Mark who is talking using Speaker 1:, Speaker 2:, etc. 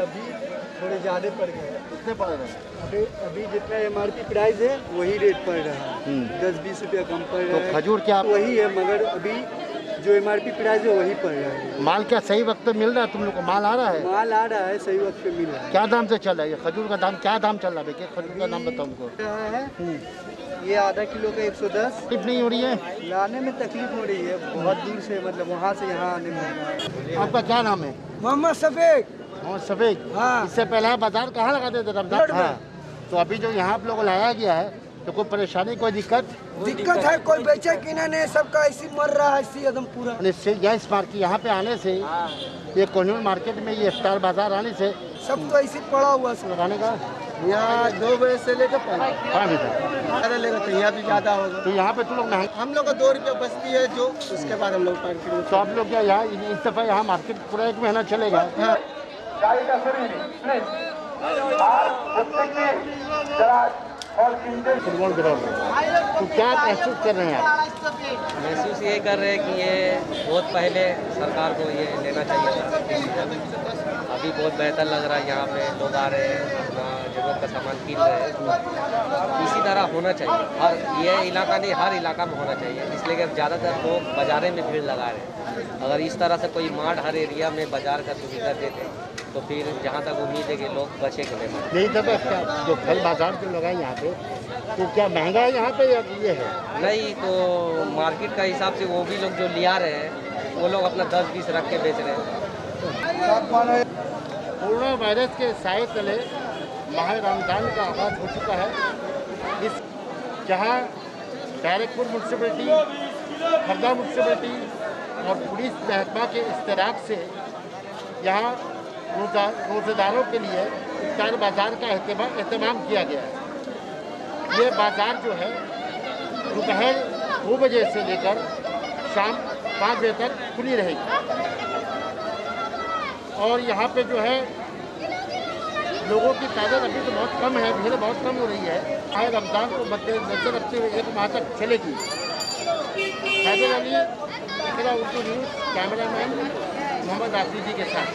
Speaker 1: अभी थोड़े ज़्यादा पड़ गए। कितने पड़ रहे हैं? अभी जितना MRP प्राइस है वही रेट पड़ रहा है, 10-20 रुपया कम पड़ रहा है।
Speaker 2: तो खजूर क्या
Speaker 1: वही है, मगर अभी जो MRP प्राइस है वही पड़ रहा है।
Speaker 2: माल क्या सही वक्त पे मिल रहा है? तुम लोग को माल आ रहा है?
Speaker 1: माल आ रहा है, सही वक्त पे मिल रहा है।
Speaker 2: क्या दाम से चल रहा है ये खजूर का दाम? क्या दाम चल रहा है? खजूर का दाम बताओ हमको।
Speaker 1: रहा है ये आधा किलो का 110।
Speaker 2: तकलीफ नहीं हो रही है?
Speaker 1: लाने में तकलीफ हो रही है, बहुत दूर से, मतलब वहाँ से यहाँ आने में।
Speaker 2: आपका क्या नाम है?
Speaker 1: मोहम्मद सफेद।
Speaker 2: मोहम्मद सफेद।
Speaker 1: हाँ।
Speaker 2: इससे पहले बाजार कहाँ लगाते थे रमजान? हाँ। तो अभी जो यहाँ आप लोग लाया गया है तो कोई परेशानी, कोई दिक्कत
Speaker 1: है? कोई बेचे कि नहीं, सबका ऐसी मर रहा है, ऐसी एकदम पूरा।
Speaker 2: गैस मार्केट यहाँ पे आने से, ये कोहिनूर मार्केट में ये इफ्तार बाजार आने से
Speaker 1: सब तो ऐसे पड़ा हुआ है
Speaker 2: लगाने का।
Speaker 1: यहाँ 2 बजे से लेकर
Speaker 2: 5 बजे
Speaker 1: अरे लेगा तो यहाँ भी ज़्यादा होगा।
Speaker 2: तो यहाँ पे तुम लोग नहाए?
Speaker 1: हम लोग का 2 रुपया बचती है जो, उसके बाद हम लोग मार्केट में।
Speaker 2: तो आप लोग क्या यहाँ इस दफ़ा यहाँ मार्केट पूरा 1 महीना चलेगा?
Speaker 1: हाँ।
Speaker 2: फुटबॉल ग्राउंड में तो क्या महसूस कर रहे हैं आप?
Speaker 3: महसूस ये कर रहे हैं कि ये बहुत पहले सरकार को ये लेना चाहिए था। अभी बहुत बेहतर लग रहा है, यहाँ पे लोग आ रहे हैं, अपना जरूरत का सामान खरीद रहे हैं। इसी तरह होना चाहिए, हर ये इलाका नहीं, हर इलाका में होना चाहिए, इसलिए कि ज़्यादातर लोग बाज़ारे में भीड़ लगा रहे हैं। अगर इस तरह से कोई मार्ट हर एरिया में बाज़ार का सुविधा देते तो फिर जहाँ तक उम्मीद है कि लोग बचेंगे नहीं।
Speaker 2: नहीं तब क्या जो फल बाजार जो लगा यहाँ पे, तो क्या महंगा है यहाँ पे या ये है?
Speaker 3: नहीं, तो मार्केट का हिसाब से वो भी लोग जो लिया रहे हैं वो लोग अपना 10-20 रख के बेच रहे हैं।
Speaker 2: कोरोना वायरस के साए तले माह रमज़ान का आगाज़ हो चुका है। इस जहाँ बैरकपुर म्यूनसिपलिटी, खरदा म्यूनसिपलिटी और पुलिस महकमा के इश्तराक से यहाँ रोज़ेदारों के लिए इफ्तार बाज़ार का एहतमाम किया गया है। ये बाज़ार जो है दोपहर 2 बजे से लेकर शाम 5 बजे तक खुली रहेगी और यहाँ पे जो है लोगों की तादाद अभी तो बहुत कम है, भीड़ बहुत कम हो रही है। आए रमज़ान को मद्देनजर रखते हुए 1 माह तक चलेगी। हैदर अली, उर्दू न्यूज़, कैमरामैन मोहम्मद आफरीदी के साथ।